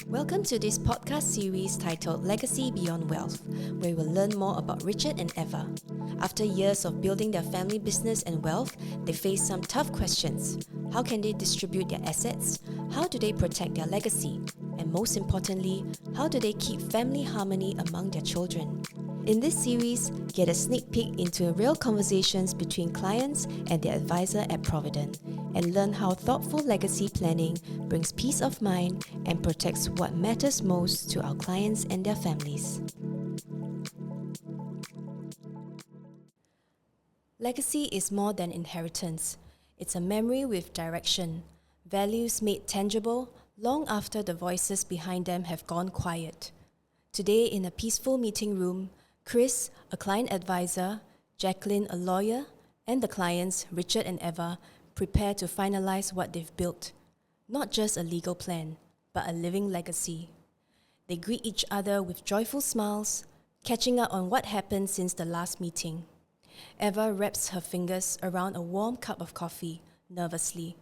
Welcome to this podcast series titled Legacy Beyond Wealth, where we'll learn more about Richard and Eva. After years of building their family business and wealth, they face some tough questions. How can they distribute their assets? How do they protect their legacy? And most importantly, how do they keep family harmony among their children? In this series, get a sneak peek into real conversations between clients and their advisor at Providend, and learn how thoughtful legacy planning brings peace of mind and protects what matters most to our clients and their families. Legacy is more than inheritance. It's a memory with direction, values made tangible long after the voices behind them have gone quiet. Today, in a peaceful meeting room, Chris, a client advisor, Jacqueline, a lawyer, and the clients, Richard and Eva, prepare to finalize what they've built. Not just a legal plan, but a living legacy. They greet each other with joyful smiles, catching up on what happened since the last meeting. Eva wraps her fingers around a warm cup of coffee, nervously.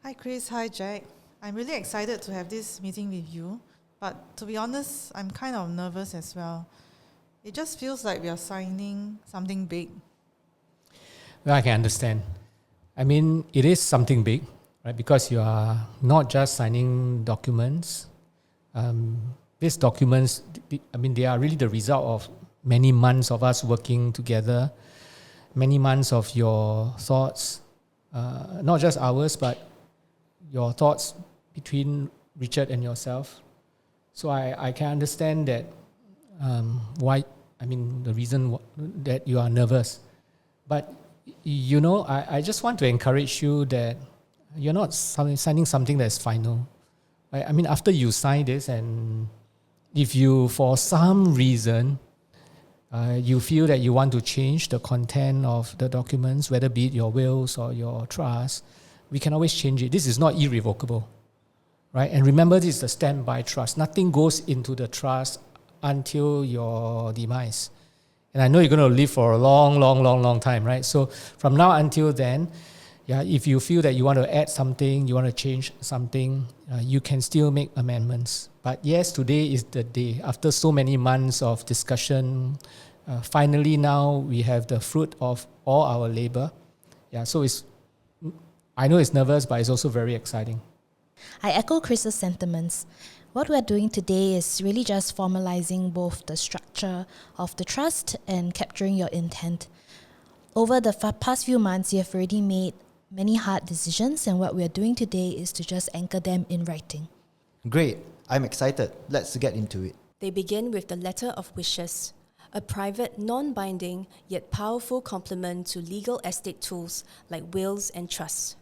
Hi Chris, hi Jack. I'm really excited to have this meeting with you, but to be honest, I'm kind of nervous as well. It just feels like we are signing something big. Well, I can understand. I mean, it is something big, right? Because you are not just signing documents. These documents, they are really the result of many months of us working together, many months of your thoughts, not just ours, but your thoughts between Richard and yourself. So I can understand that the reason that you are nervous. But, I just want to encourage you that you're not signing something that's final. Right? I mean, after you sign this, and if you, for some reason, you feel that you want to change the content of the documents, whether be it your wills or your trust, we can always change it. This is not irrevocable. Right? And remember, this is the standby trust. Nothing goes into the trust until your demise. And I know you're going to live for a long time, right? So from now until then, if you feel that you want to add something, you want to change something, you can still make amendments. But yes, today is the day. After so many months of discussion, finally now we have the fruit of all our labor. So I know it's nervous, but it's also very exciting. I echo Chris's sentiments. What we're doing today is really just formalizing both the structure of the trust and capturing your intent. Over the past few months, you have already made many hard decisions, and what we're doing today is to just anchor them in writing. Great. I'm excited. Let's get into it. They begin with the letter of wishes, a private, non-binding, yet powerful complement to legal estate tools like wills and trusts.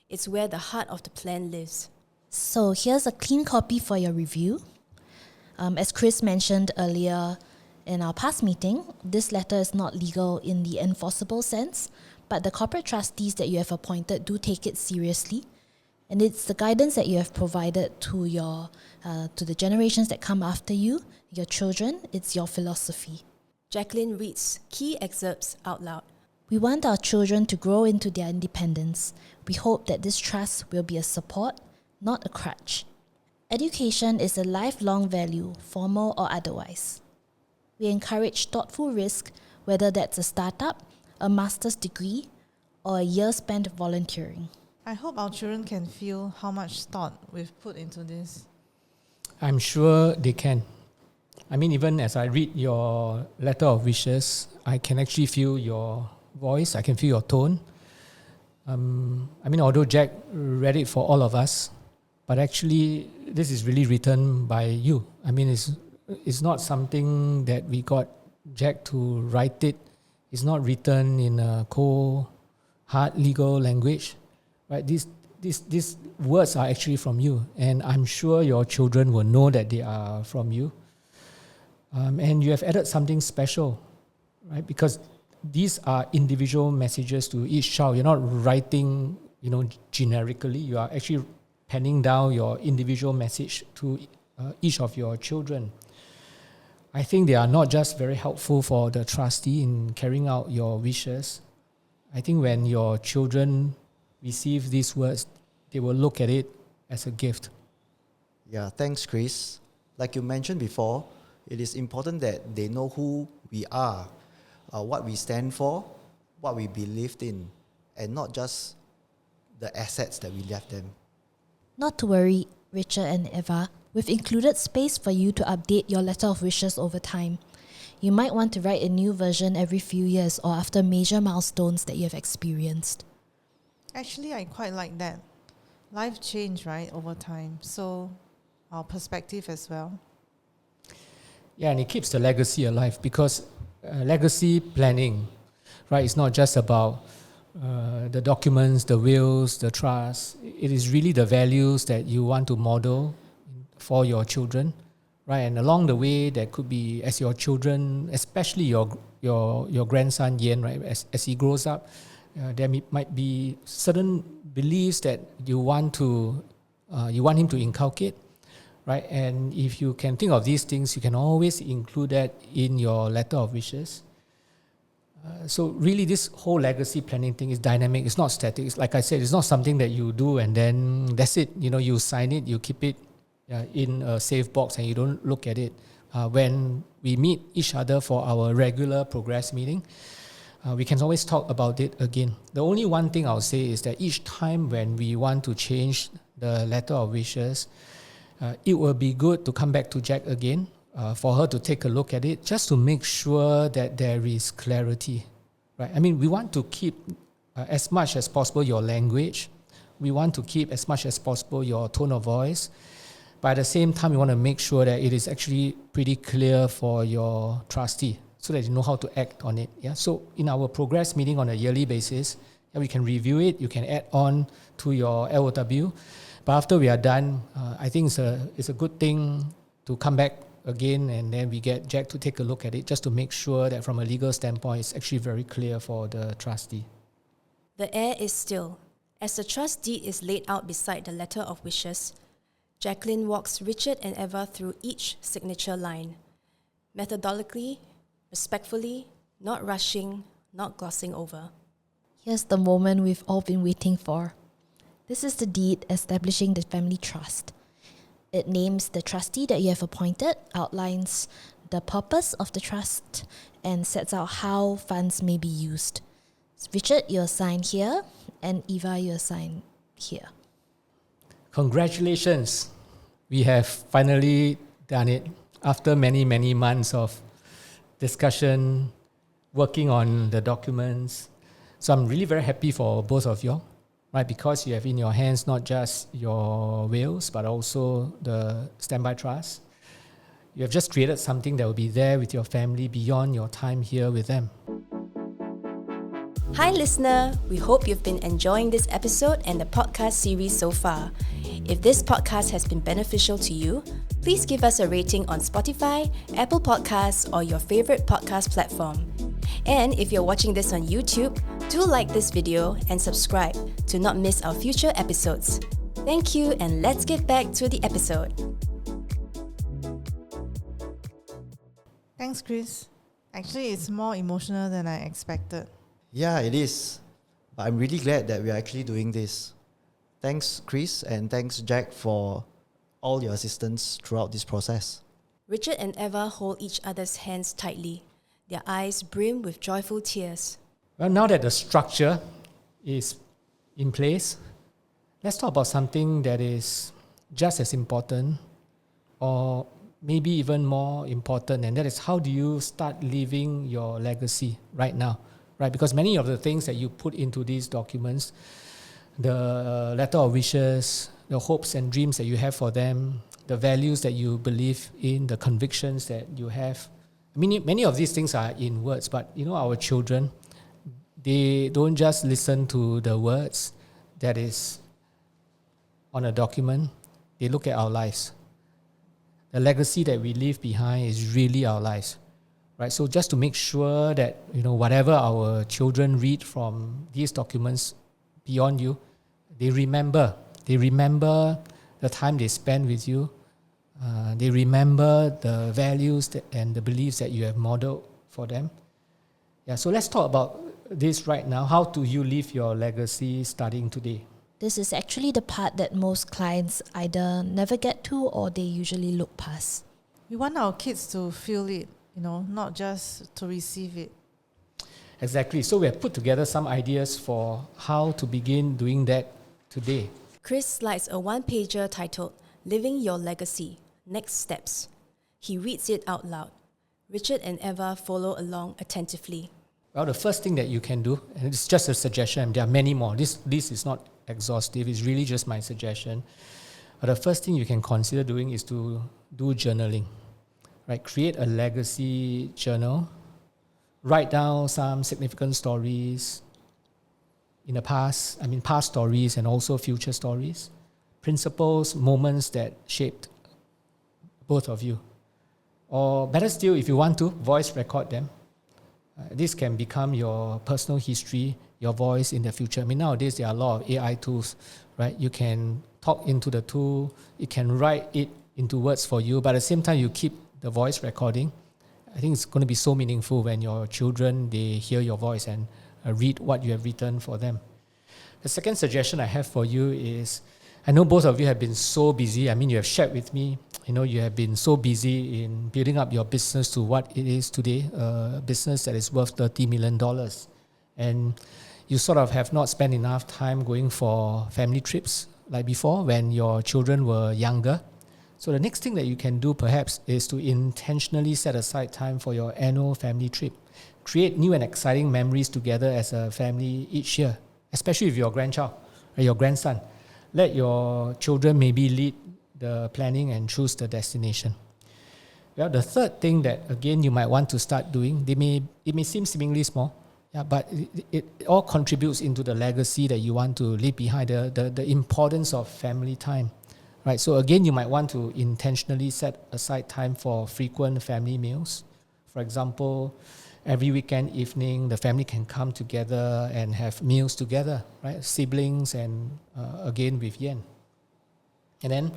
It's where the heart of the plan lives. So here's a clean copy for your review. As Chris mentioned earlier in our past meeting, this letter is not legal in the enforceable sense, but the corporate trustees that you have appointed do take it seriously. And it's the guidance that you have provided to the generations that come after you, your children. It's your philosophy. Jacqueline reads key excerpts out loud. We want our children to grow into their independence. We hope that this trust will be a support, not a crutch. Education is a lifelong value, formal or otherwise. We encourage thoughtful risk, whether that's a startup, a master's degree, or a year spent volunteering. I hope our children can feel how much thought we've put into this. I'm sure they can. I mean, even as I read your letter of wishes, I can actually feel your voice, I can feel your tone. Although Jack read it for all of us, but actually this is really written by you. I mean, it's not something that we got Jack to write it. It's not written in a cold, hard legal language. Right? These words are actually from you, and I'm sure your children will know that they are from you. And you have added something special, right? Because these are individual messages to each child. You're not writing, generically. You are actually penning down your individual message to each of your children. I think they are not just very helpful for the trustee in carrying out your wishes. I think when your children receive these words, they will look at it as a gift. Yeah, thanks, Chris. Like you mentioned before, it is important that they know who we are, what we stand for, what we believed in, and not just the assets that we left them. Not to worry, Richard and Eva, we've included space for you to update your letter of wishes over time. You might want to write a new version every few years or after major milestones that you have experienced. Actually, I quite like that. Life change, right, over time. So our perspective as well. Yeah, and it keeps the legacy alive because legacy planning, right, it's not just about the documents, the wills, the trust. It is really the values that you want to model for your children, right? And along the way, there could be, as your children, especially your grandson Yen, right, as he grows up, there might be certain beliefs that you want him to inculcate, right? And if you can think of these things, you can always include that in your letter of wishes. So really, this whole legacy planning thing is dynamic. It's not static. It's like I said, it's not something that you do and then that's it. You sign it, you keep it in a safe box and you don't look at it. When we meet each other for our regular progress meeting, we can always talk about it again. The only one thing I'll say is that each time when we want to change the letter of wishes, it will be good to come back to Jack again, for her to take a look at it, just to make sure that there is clarity, right? I mean, we want to keep as much as possible your language. We want to keep as much as possible your tone of voice. But at the same time, we want to make sure that it is actually pretty clear for your trustee so that you know how to act on it. Yeah. So in our progress meeting on a yearly basis, we can review it. You can add on to your LOW. But after we are done, I think it's a good thing to come back again and then we get Jack to take a look at it just to make sure that from a legal standpoint, it's actually very clear for the trustee. The air is still. As the trust deed is laid out beside the letter of wishes, Jacqueline walks Richard and Eva through each signature line. Methodically, respectfully, not rushing, not glossing over. Here's the moment we've all been waiting for. This is the deed establishing the family trust. It names the trustee that you have appointed, outlines the purpose of the trust, and sets out how funds may be used. Richard, you'll sign here, and Eva, you'll sign here. Congratulations. We have finally done it after many, many months of discussion, working on the documents. So I'm really very happy for both of you, right? Because you have in your hands not just your wills, but also the standby trust. You have just created something that will be there with your family beyond your time here with them. Hi listener, we hope you've been enjoying this episode and the podcast series so far. If this podcast has been beneficial to you, please give us a rating on Spotify, Apple Podcasts, or your favorite podcast platform. And if you're watching this on YouTube, do like this video and subscribe to not miss our future episodes. Thank you, and let's get back to the episode. Thanks, Chris. Actually, it's more emotional than I expected. Yeah, it is. But I'm really glad that we are actually doing this. Thanks, Chris, and thanks, Jack, for all your assistance throughout this process. Richard and Eva hold each other's hands tightly. Their eyes brim with joyful tears. Well, now that the structure is in place, let's talk about something that is just as important or maybe even more important, and that is how do you start living your legacy right now, right? Because many of the things that you put into these documents, the letter of wishes, the hopes and dreams that you have for them, the values that you believe in, the convictions that you have. I mean, many of these things are in words, but our children, they don't just listen to the words that is on a document. They look at our lives. The legacy that we leave behind is really our lives, right? So just to make sure that, whatever our children read from these documents beyond you, they remember the time they spent with you. They remember the values and the beliefs that you have modeled for them. Yeah, so let's talk about this right now. How do you leave your legacy starting today? This is actually the part that most clients either never get to or they usually look past. We want our kids to feel it, not just to receive it. Exactly. So we have put together some ideas for how to begin doing that today. Chris slides a one-pager titled Living Your Legacy, Next Steps. He reads it out loud. Richard and Eva follow along attentively. Well, the first thing that you can do, and it's just a suggestion, there are many more. This is not exhaustive, it's really just my suggestion. But the first thing you can consider doing is to do journaling. Right? Create a legacy journal. Write down some significant stories in the past, past stories and also future stories. Principles, moments that shaped both of you. Or better still, if you want to, voice record them. This can become your personal history, your voice in the future. Nowadays there are a lot of AI tools, right? You can talk into the tool, it can write it into words for you, but at the same time you keep the voice recording. I think it's going to be so meaningful when your children, they hear your voice and read what you have written for them. The second suggestion I have for you is, I know both of you have been so busy. You have shared with me, you have been so busy in building up your business to what it is today, a business that is worth $30 million. And you sort of have not spent enough time going for family trips like before when your children were younger. So the next thing that you can do perhaps is to intentionally set aside time for your annual family trip. Create new and exciting memories together as a family each year, especially with your grandchild or your grandson. Let your children maybe lead the planning and choose the destination. Well, the third thing that, again, you might want to start doing, it may seem seemingly small, but it all contributes into the legacy that you want to leave behind, the importance of family time. Right, so again, you might want to intentionally set aside time for frequent family meals. For example, every weekend evening, the family can come together and have meals together, right? Siblings and again with Yen. And then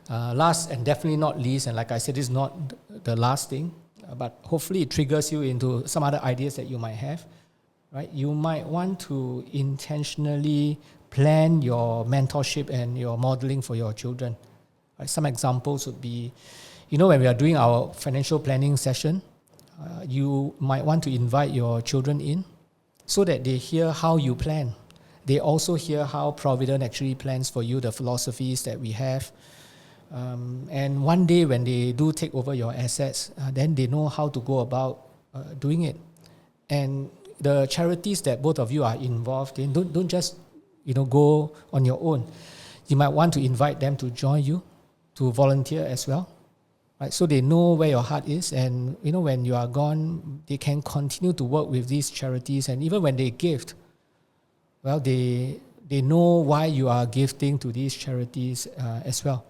last and definitely not least, and like I said, this is not the last thing, but hopefully it triggers you into some other ideas that you might have, right? You might want to intentionally plan your mentorship and your modeling for your children. Right? Some examples would be, when we are doing our financial planning session, you might want to invite your children in so that they hear how you plan. They also hear how Providend actually plans for you, the philosophies that we have. And one day when they do take over your assets, then they know how to go about doing it. And the charities that both of you are involved in, don't just go on your own. You might want to invite them to join you, to volunteer as well. Right? So they know where your heart is, and when you are gone, they can continue to work with these charities. And even when they gift, well, they know why you are gifting to these charities as well.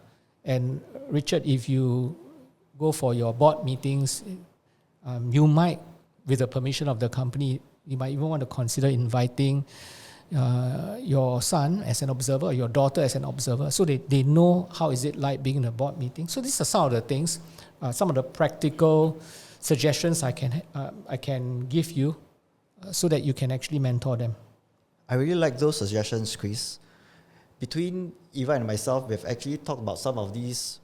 And Richard, if you go for your board meetings, you might, with the permission of the company, you might even want to consider inviting your son as an observer or your daughter as an observer, so they know how is it like being in a board meeting. So these are some of the things, some of the practical suggestions I can give you so that you can actually mentor them. I really like those suggestions, Chris. Between Eva and myself, we've actually talked about some of these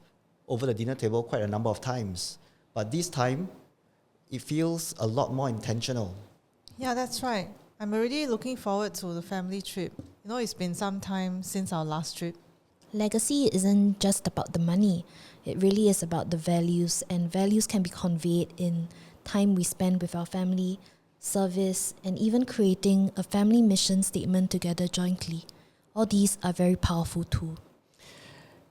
over the dinner table quite a number of times. But this time, it feels a lot more intentional. Yeah, that's right. I'm already looking forward to the family trip. It's been some time since our last trip. Legacy isn't just about the money. It really is about the values, and values can be conveyed in time we spend with our family, service, and even creating a family mission statement together jointly. All these are very powerful too.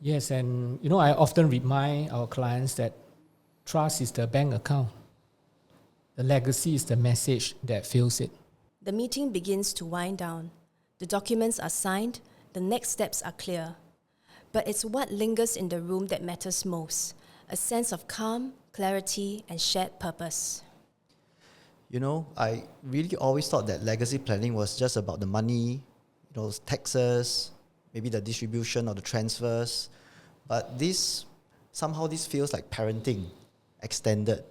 Yes, and I often remind our clients that trust is the bank account. The legacy is the message that fills it. The meeting begins to wind down. The documents are signed, the next steps are clear. But it's what lingers in the room that matters most, a sense of calm, clarity, and shared purpose. I really always thought that legacy planning was just about the money, taxes, maybe the distribution or the transfers. But this feels like parenting, extended.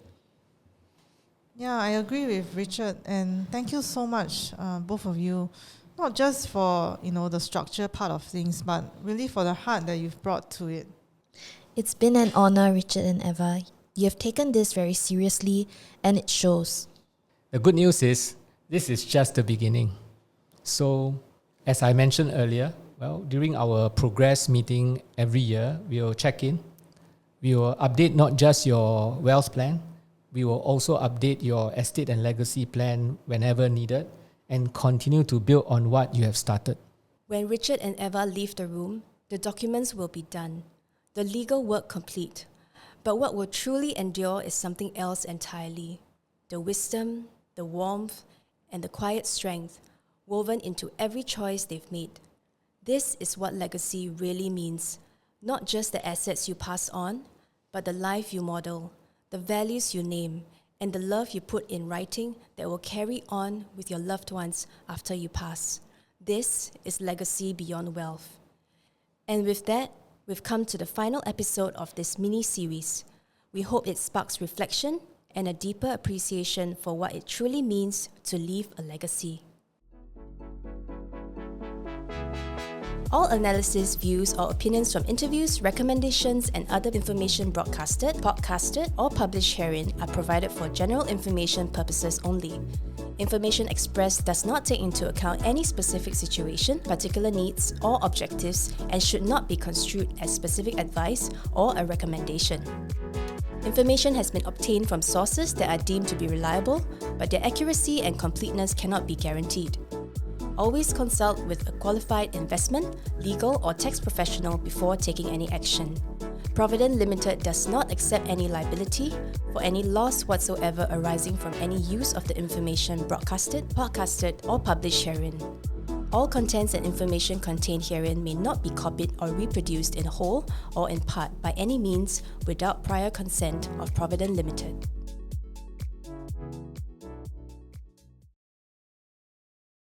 Yeah, I agree with Richard, and thank you so much, both of you. Not just for, the structure part of things, but really for the heart that you've brought to it. It's been an honor, Richard and Eva. You have taken this very seriously, and it shows. The good news is, this is just the beginning. So, as I mentioned earlier, during our progress meeting every year, we will check in. We will update not just your wealth plan, we will also update your estate and legacy plan whenever needed and continue to build on what you have started. When Richard and Eva leave the room, the documents will be done, the legal work complete. But what will truly endure is something else entirely. The wisdom, the warmth, and the quiet strength woven into every choice they've made. This is what legacy really means. Not just the assets you pass on, but the life you model, the values you name, and the love you put in writing that will carry on with your loved ones after you pass. This is legacy beyond wealth. And with that, we've come to the final episode of this mini-series. We hope it sparks reflection and a deeper appreciation for what it truly means to leave a legacy. All analysis, views, or opinions from interviews, recommendations, and other information broadcasted, podcasted, or published herein are provided for general information purposes only. Information expressed does not take into account any specific situation, particular needs, or objectives, and should not be construed as specific advice or a recommendation. Information has been obtained from sources that are deemed to be reliable, but their accuracy and completeness cannot be guaranteed. Always consult with a qualified investment, legal, or tax professional before taking any action. Providend Limited does not accept any liability for any loss whatsoever arising from any use of the information broadcasted, podcasted, or published herein. All contents and information contained herein may not be copied or reproduced in whole or in part by any means without prior consent of Providend Limited.